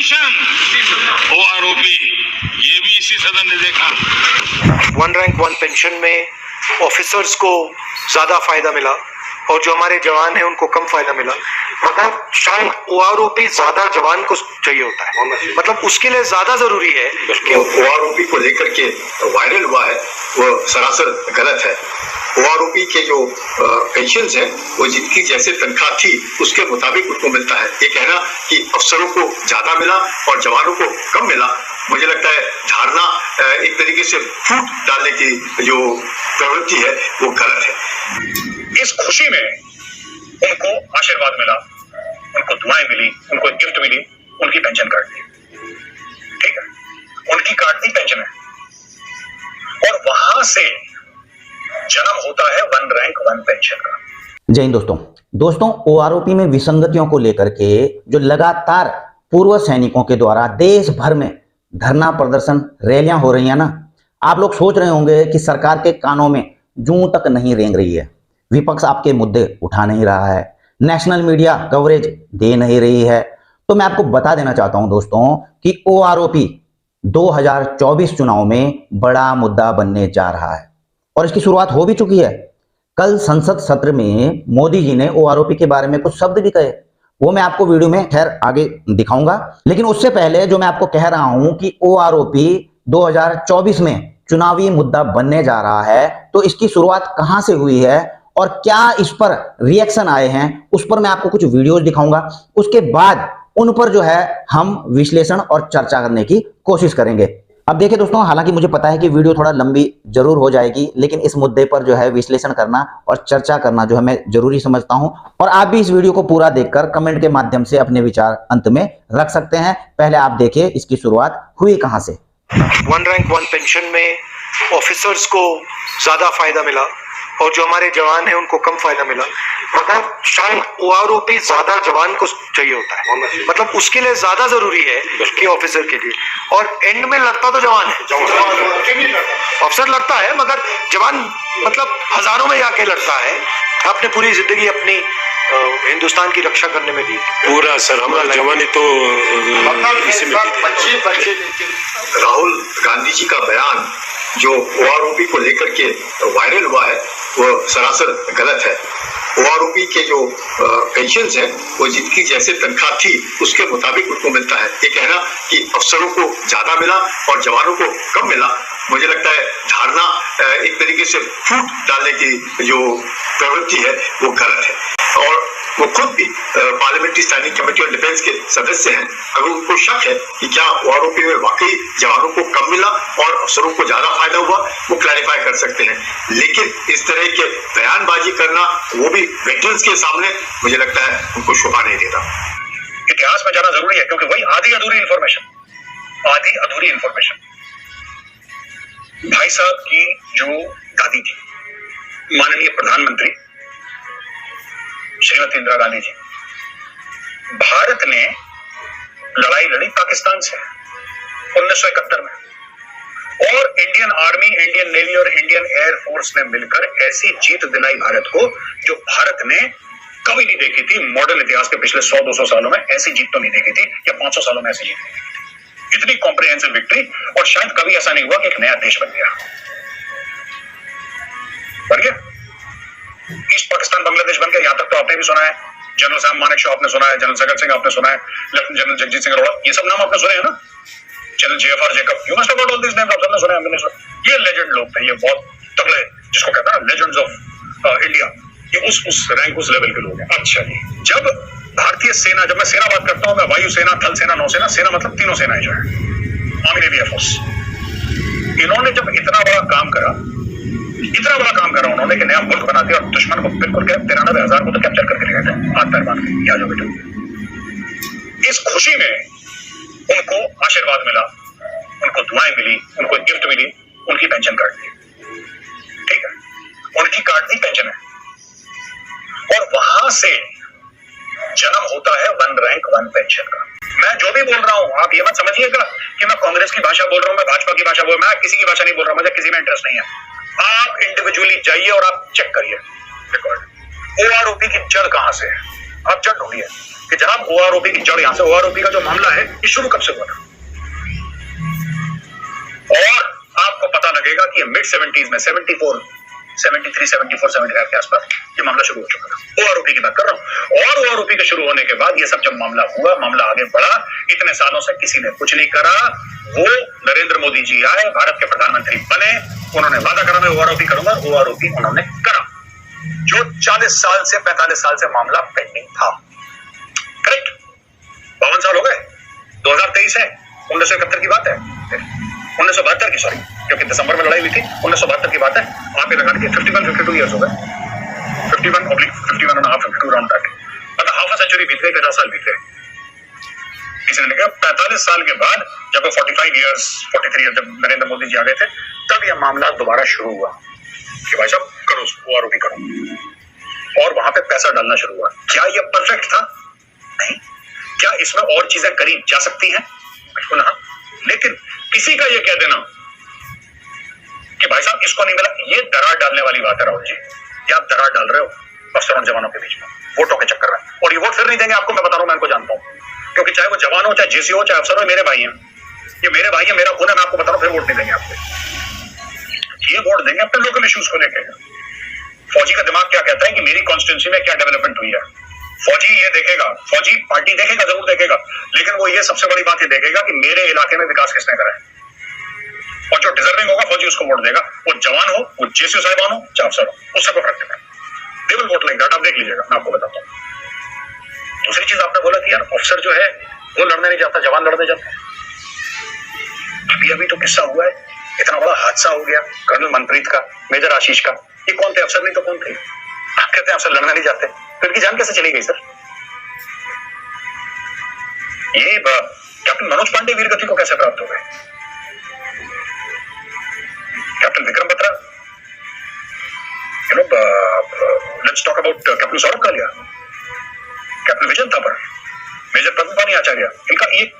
Pension वो आरोपी, ये भी इसी सदन ने देखा। वन रैंक वन पेंशन में ऑफिसर्स को ज्यादा फायदा मिला और जो हमारे जवान हैं उनको कम फायदा मिला। मतलब शायद ओआरओपी ज्यादा जवान को चाहिए होता है, मतलब उसके लिए ज्यादा जरूरी है कि ओआरओपी को लेकर के वायरल हुआ है वो सरासर गलत है। ओआरओपी के जो पेंशन है वो जिनकी जैसे तनख्वाह थी उसके मुताबिक उनको मिलता है। ये कहना कि अफसरों को ज्यादा मिला और जवानों को कम मिला, मुझे लगता है धारणा एक तरीके से फूट डालने की जो प्रवृत्ति है वो गलत है। इस खुशी में उनको आशीर्वाद मिला, उनको दुआएं मिली, उनको गिफ्ट मिली, उनकी पेंशन काट दी। ठीक है, उनकी काट दी पेंशन है और वहां से जन्म होता है वन रैंक वन पेंशन का। जय हिंद दोस्तों, ओआरओपी में विसंगतियों को लेकर के जो लगातार पूर्व सैनिकों के द्वारा देश भर में धरना प्रदर्शन रैलियां हो रही हैं ना, आप लोग सोच रहे होंगे कि सरकार के कानों में जूं तक नहीं रेंग रही है, विपक्ष आपके मुद्दे उठा नहीं रहा है, नेशनल मीडिया कवरेज दे नहीं रही है। तो मैं आपको बता देना चाहता हूं दोस्तों कि ओआरओपी 2024 चुनाव में बड़ा मुद्दा बनने जा रहा है और इसकी शुरुआत हो भी चुकी है। कल संसद सत्र में मोदी जी ने ओआरओपी के बारे में कुछ शब्द भी कहे, वो मैं आपको वीडियो में खैर आगे दिखाऊंगा। लेकिन उससे पहले जो मैं आपको कह रहा हूं कि ओआरओपी 2024 में चुनावी मुद्दा बनने जा रहा है, तो इसकी शुरुआत कहां से हुई है और क्या इस पर रिएक्शन आए हैं, उस पर मैं आपको कुछ वीडियोस दिखाऊंगा। उसके बाद उन पर जो है हम विश्लेषण और चर्चा करने की कोशिश करेंगे। अब देखिए दोस्तों, हालांकि मुझे पता है कि वीडियो थोड़ा लंबी जरूर हो जाएगी, लेकिन इस मुद्दे पर जो है विश्लेषण करना और चर्चा करना जो है मैं जरूरी समझता हूं और आप भी इस वीडियो को पूरा देखकर कमेंट के माध्यम से अपने विचार अंत में रख सकते हैं। पहले आप देखिए इसकी शुरुआत हुई कहां से। वन रैंक वन पेंशन में ऑफिसर्स को ज्यादा फायदा मिला और जो हमारे जवान हैं उनको कम फायदा मिला। मतलब शायद ओआरओपी ज्यादा जवान को चाहिए होता है, मतलब उसके लिए ज्यादा जरूरी है कि ऑफिसर के लिए। और एंड में लड़ता तो जवान है, ऑफिसर लड़ता है मगर जवान मतलब हजारों में जाके लड़ता है। आपने पूरी जिंदगी अपनी हिंदुस्तान की रक्षा करने में दी पूरा सर, हमारा जवानी तो इसी में। राहुल गांधी जी का बयान जो ओआरओपी को लेकर के वायरल हुआ है वो सरासर गलत है। ओआरओपी के जो पेंशन है वो जिनकी जैसे तनख्वाह थी उसके मुताबिक उनको मिलता है। ये कहना कि अफसरों को ज्यादा मिला और जवानों को कम मिला, मुझे लगता है धारणा एक तरीके से फूट डालने की जो प्रवृत्ति है वो गलत है। और वो खुद भी parliamentary standing committee on defence के सदस्य हैं। अगर उनको शक है कि क्या ओआरओपी में वाकई जवानों को कम मिला और अफसरों को ज्यादा फायदा हुआ, वो क्लैरिफाई कर सकते हैं। लेकिन इस तरह के बयानबाजी करना, वो भी वेटरन्स के सामने, मुझे लगता है उनको शोभा नहीं देता। इतिहास में जाना जरूरी है क्योंकि वही आधी अधूरी इंफॉर्मेशन भाई साहब की जो दादी थी, माननीय प्रधानमंत्री श्रीमती इंदिरा गांधी जी, भारत ने लड़ाई लड़ी पाकिस्तान से 1971 में और इंडियन आर्मी, इंडियन नेवी और इंडियन एयर फोर्स ने मिलकर ऐसी जीत दिलाई भारत को जो भारत ने कभी नहीं देखी थी। मॉडर्न इतिहास के पिछले 100-200 सालों में ऐसी जीत तो नहीं देखी थी, या 500 सालों में ऐसी जीत नहीं देखी थी। इतनी कॉम्प्रिहेंसिव विक्ट्री, और शायद कभी ऐसा नहीं हुआ कि एक नया देश बन गया। ईस्ट पाकिस्तान बांग्लादेश बन गया। यहां तक तो आपने भी सुना है, जनरल साहब मानेकशॉ आपने सुना है, जनरल सगत सिंह आपने सुना है, लेफ्टिनेंट जनरल जगजीत सिंह अरोड़ा, ये सब नाम आपने सुने हैं ना, general JFR Jacob, you must have got all this names, आपने सुना है, हमने सुना। ये लेजेंड लोग थे, ये बहुत तगड़े, जिसको कहते हैं ना लेजेंड्स ऑफ इंडिया, ये उस रैंक, उस लेवल के लोग हैं। अच्छा जी, जब भारतीय सेना, जब मैं सेना बात करता हूं, मैं वायु सेना, थल सेना, नौसेना, सेना मतलब तीनों सेनाएं जो है, आर्मी, नेवी, एयरफोर्स, इन्होंने जब इतना बड़ा काम करा उन्होंने कि नया मुल्क बना दिया और दुश्मन को बिल्कुल 93,000 को तो कैप्चर करके ले गए थे, हाथ पैर बांध के, या जो बेटा। इस खुशी में उनको आशीर्वाद मिला, उनको दुआएं मिली, उनको गिफ्ट मिली, उनकी पेंशन काट दी। ठीक है, उनकी काट दी पेंशन है और वहां से जन्म होता है वन रैंक वन पेंशन का। मैं जो भी बोल रहा हूं, आप ये मत समझिएगा कि मैं कांग्रेस की भाषा बोल रहा हूं, मैं भाजपा की भाषा बोल रहा हूं, मैं किसी की भाषा नहीं बोल रहा, मुझे किसी में इंटरेस्ट नहीं है। आप इंडिविजुअली जाइए और आप चेक करिए रिकॉर्ड, ओआरओपी की जड़ कहां से है, आप जड़ ढूंढिए कि जनाब ओआरओपी की जड़ यहां से, ओआरओपी का जो मामला है ये शुरू कब से हुआ था, और आपको पता लगेगा कि मिड 70s में 74, 73, 74, 75 के आसपास ये मामला शुरू हो चुका था। ओआरओपी की बात कर रहा हूं। और ओआरओपी के शुरू होने के बाद ये सब जब मामला हुआ, मामला आगे बढ़ा, इतने सालों से किसी ने कुछ नहीं करा। वो नरेंद्र मोदी जी आए, भारत के प्रधानमंत्री बने, उन्होंने वादा करा मैं ओआरओपी करूंगा, ओआरओपी उन्होंने करा, जो 40 साल से 45 साल से मामला पेंडिंग था। करेक्ट, 52 साल हो गए, 2023 है, 1971 की बात है, 1972 की, सॉरी, क्योंकि दिसंबर में लड़ाई हुई थी, 1972 की बात है। आप ये लगा लीजिए 51-52 ईयर्स हो गए, 51/52 राउंड तक, मतलब हाफ अ सेंचुरी बीत गई, 50 साल बीत गए। किसी ने कहा 45 साल के बाद जब 45 ईयर्स, 43 ईयर्स, जब नरेंद्र मोदी जी आ गए थे, तब यह मामला दोबारा शुरू हुआ कि भाई साहब करो, ओआरओपी करो, और वहां पे पैसा डालना शुरू हुआ। क्या यह परफेक्ट था? नहीं। क्या इसमें और चीजें करी जा सकती हैं? बिल्कुल हाँ। लेकिन किसी का यह कह देना कि भाई साहब इसको नहीं मिला, ये दरार डालने वाली बात है राहुल जी। ये आप दरार डाल रहे हो अफसरों और जवानों के बीच में वोटों के चक्कर में, और ये वोट फिर नहीं देंगे आपको, मैं बता रहा हूं, मैं इनको जानता हूं, क्योंकि चाहे वो जवान हो, चाहे जेसी हो, चाहे अफसर हो, मेरे भाई हैं, ये मेरे भाई हैं, मेरा खून है, मैं आपको बता रहा हूं, फिर वोट नहीं देंगे आपको। ये वोट देंगे अपने लोकल इश्यूज को लेकर। फौजी का दिमाग क्या कहता है कि मेरी कॉन्स्टिट्यूंसी में क्या डेवलपमेंट हुई है, फौजी ये देखेगा, फौजी पार्टी देखेगा, जरूर देखेगा, लेकिन वो ये सबसे बड़ी बात ये देखेगा कि मेरे इलाके में विकास किसने करा है, और जो डिजर्विंग होगा फौजी उसको वोट देगा, वो जवान हो, वो जेसी साहिबान हो, चाहे अफसर हो, उससे कोई फर्क नहीं पड़ता। They will won't like that, आप देख लीजिएगा, मैं आपको बताता हूँ। दूसरी चीज आपने बोला कि यार अफसर जो है वो लड़ने नहीं जाता, जवान लड़ने जाते हैं। अभी तो किस्सा हुआ है, इतना बड़ा हादसा हो गया कर्नल मनप्रीत का, मेजर आशीष का, ये कौन थे? अफसर नहीं तो कौन थे? आप कहते हैं अफसर लड़ने नहीं जाते, तो इनकी जान कैसे चली गई सर? ये कैप्टन मनोज पांडे वीर गति को कैसे प्राप्त हो गए? Captain Vikram Batra, let's talk about captain Saurabh Kalia, captain Vijay Thapar, major Padmapani Acharya, इनका एक,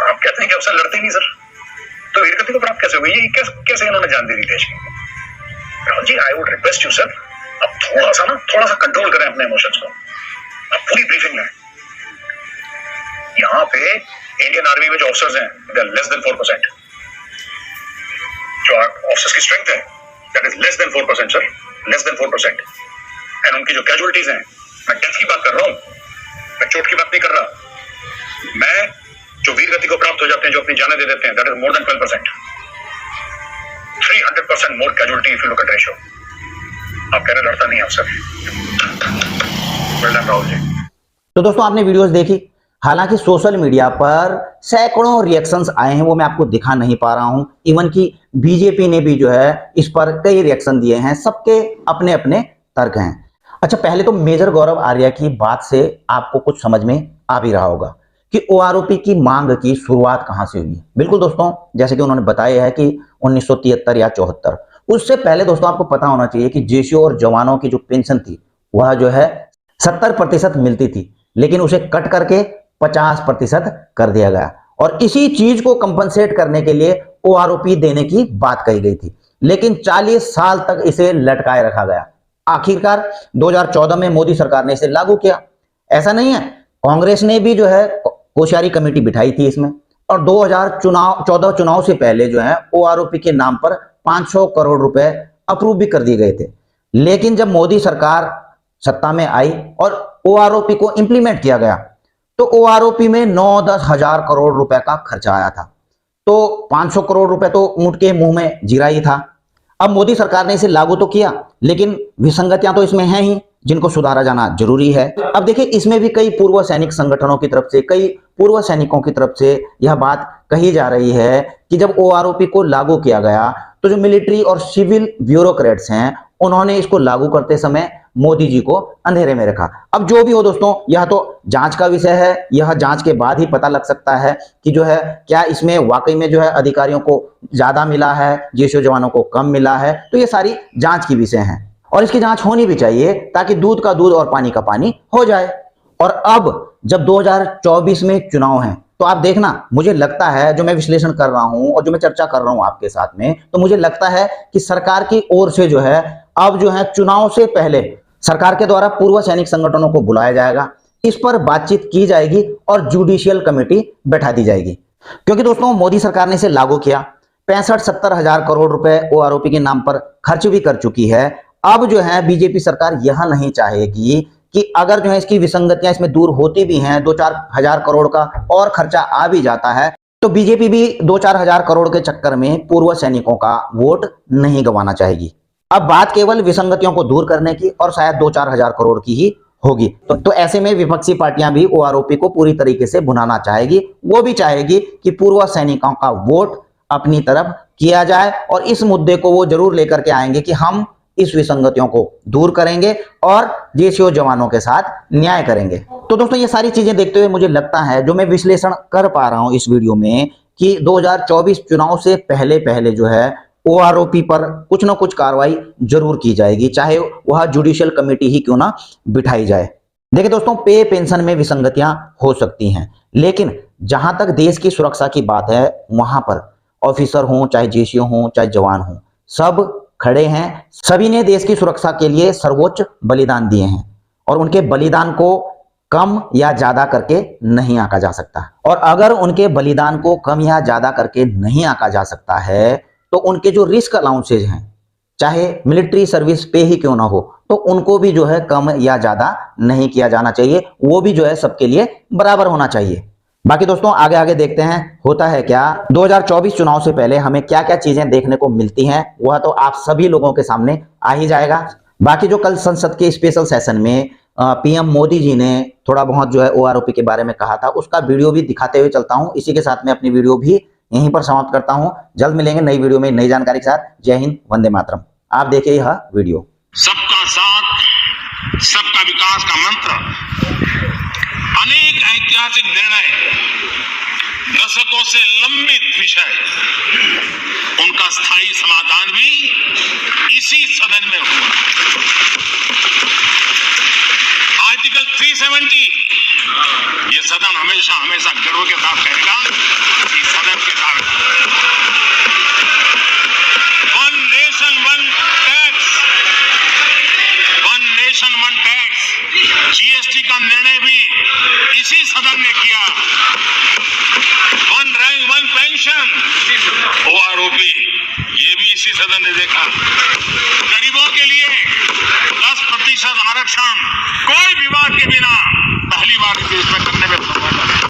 आप कहते हैं कि अफसर लड़ते नहीं सर, तो वीर गति को प्राप्त कैसे हुई? ये कैसे इन्होंने जान दे दी देश की? Rahul ji, I would request you sir, आप थोड़ा सा कंट्रोल करें अपने इमोशंस को, आप पूरी ब्रीफिंग लें। यहाँ पे इंडियन आर्मी में जो ऑफिसर्स हैं, दे आर लेस देन 4%, जो ऑफिसर्स की स्ट्रेंथ है that is less than 4% sir, less than 4%, and उनकी जो कैजुअलिटीज हैं, मैं डेथ की बात कर रहा हूँ, मैं चोट की बात नहीं कर रहा, मैं जो वीर गति को प्राप्त हो जाते हैं, जो अपनी जानें दे देते हैं, that is more than 12%, 300% more casualty if you look at ratio. आप कह रहे लड़ता नहीं अफसर, वेल डन राहुल जी। तो दोस्तों आपने वीडियोस देखी, हालांकि सोशल मीडिया पर सैकड़ों रिएक्शंस आए हैं, वो मैं आपको दिखा नहीं पा रहा हूं। इवन कि बीजेपी ने भी जो है इस पर कई रिएक्शन दिए हैं, सबके अपने अपने तर्क हैं। अच्छा, पहले तो मेजर गौरव आर्या की बात से आपको कुछ समझ में आ भी रहा होगा कि ओआरओपी की मांग की शुरुआत कहां से हुई है। बिल्कुल दोस्तों, जैसे कि उन्होंने बताया है कि 1973 या 74, उससे पहले दोस्तों आपको पता होना चाहिए कि जेसीओ और जवानों की जो पेंशन थी वह जो है 70% मिलती थी, लेकिन उसे कट करके 50% कर दिया गया, और इसी चीज को कंपनसेट करने के लिए ओआरओपी देने की बात कही गई थी, लेकिन 40 साल तक इसे लटकाए रखा गया। आखिरकार 2014 में मोदी सरकार ने इसे लागू किया। ऐसा नहीं है, कांग्रेस ने भी जो है कोश्यारी कमेटी बिठाई थी इसमें, और 2014 चुनाव से पहले जो है ओआरओपी के नाम पर 500 करोड़ रुपए अप्रूव भी कर दिए गए थे। लेकिन जब मोदी सरकार सत्ता में आई और ओआरओपी को इंप्लीमेंट किया गया, तो ओआरओपी में 9-10 हजार करोड़ रुपए का खर्चा आया था, तो 500 करोड़ रुपए तो ऊंट के मुंह में जीरा ही था। अब मोदी सरकार ने इसे लागू तो किया, लेकिन विसंगतियां तो इसमें हैं ही, जिनको सुधारा जाना जरूरी है। अब देखिए, इसमें भी कई पूर्व सैनिक संगठनों की तरफ से, कई पूर्व सैनिकों की तरफ से यह बात कही जा रही है कि जब ओआरओपी को लागू किया गया तो जो मिलिट्री और सिविल ब्यूरोक्रेट्स हैं, उन्होंने इसको लागू करते समय मोदी जी को अंधेरे में रखा। अब जो भी हो दोस्तों, यह तो जांच का विषय है, यह जांच के बाद ही पता लग सकता है कि जो है क्या इसमें वाकई में जो है अधिकारियों को ज्यादा मिला है, जेसीओ जवानों को कम मिला है। तो ये सारी जांच की विषय हैं, और इसकी जांच होनी भी चाहिए ताकि दूध का दूध और पानी का पानी हो जाए। और अब जब 2024 में चुनाव हैं, तो आप देखना, मुझे लगता है, जो मैं विश्लेषण कर रहा हूं और जो मैं चर्चा कर रहा हूं आपके साथ में, तो मुझे लगता है कि सरकार की ओर से जो है अब जो है चुनाव से पहले सरकार के द्वारा पूर्व सैनिक संगठनों को बुलाया जाएगा, इस पर बातचीत की जाएगी और जुडिशियल कमेटी बैठा दी जाएगी। क्योंकि दोस्तों मोदी सरकार ने इसे लागू किया, 65-70 हजार करोड़ रुपए ओआरओपी के नाम पर खर्च भी कर चुकी है। अब जो है बीजेपी सरकार यह नहीं चाहेगी कि अगर जो है इसकी विसंगतियां इसमें दूर होती भी हैं, 2-4 हजार करोड़ का और खर्चा आ भी जाता है, तो बीजेपी भी 2-4 हजार करोड़ के चक्कर में पूर्व सैनिकों का वोट नहीं गंवाना चाहेगी। अब बात केवल विसंगतियों को दूर करने की और शायद 2-4 हजार करोड़ की ही होगी। तो ऐसे में विपक्षी पार्टियां भी ओआरओपी को पूरी तरीके से भुनाना चाहेगी। वो भी चाहेगी कि पूर्व सैनिकों का वोट अपनी तरफ किया जाए और इस मुद्दे को वो जरूर लेकर के आएंगे कि हम इस विसंगतियों को दूर करेंगे और जेसीओ जवानों के साथ न्याय करेंगे। तो दोस्तों ये सारी चीजें देखते हुए मुझे लगता है, जो मैं विश्लेषण कर पा रहा हूं इस वीडियो में, कि 2024 चुनाव से पहले जो है ओआरओपी पर कुछ ना कुछ कार्रवाई जरूर की जाएगी, चाहे वह जुडिशियल कमेटी ही क्यों ना बिठाई जाए। देखिए दोस्तों, पे पेंशन में विसंगतियां हो सकती हैं, लेकिन जहां तक देश की सुरक्षा की बात है वहां पर ऑफिसर हों, चाहे जेसीओ हों, चाहे जवान हों, सब खड़े हैं। सभी ने देश की सुरक्षा के लिए सर्वोच्च बलिदान दिए हैं और उनके बलिदान को कम या ज्यादा करके नहीं आंका जा सकता। और अगर उनके बलिदान को कम या ज्यादा करके नहीं आंका जा सकता है तो उनके जो रिस्क अलाउंसेज हैं, चाहे मिलिट्री सर्विस पे ही क्यों ना हो, तो उनको भी जो है कम या ज्यादा नहीं किया जाना चाहिए। वो भी जो है सबके लिए बराबर होना चाहिए। बाकी दोस्तों आगे देखते हैं होता है क्या। 2024 चुनाव से पहले हमें क्या क्या चीजें देखने को मिलती हैं वह तो आप सभी लोगों के सामने आ ही जाएगा। बाकी जो कल संसद के स्पेशल सेशन में पीएम मोदी जी ने थोड़ा बहुत जो है ओआरओपी के बारे में कहा था, उसका वीडियो भी दिखाते हुए चलता हूं। इसी के साथ में अपनी वीडियो भी यहीं पर समाप्त करता हूं। जल्द मिलेंगे नई वीडियो में नई जानकारी के साथ। जय हिंद, वंदे मातरम। आप देखिए यह वीडियो। सबका साथ सबका विकास का मंत्र, अनेक ऐतिहासिक निर्णय, दशकों से लंबित विषय, उनका स्थायी समाधान भी इसी सदन में हुआ। आर्टिकल 370 ये सदन हमेशा गर्व के साथ कहेगा कि सदन के कारण one nation one tax, one nation one tax, GST का निर्णय भी इसी सदन ने किया। One rank one pension, OROP, ये भी इसी सदन ने देखा। गरीबों के लिए 10% आरक्षण कोई विवाद के बिना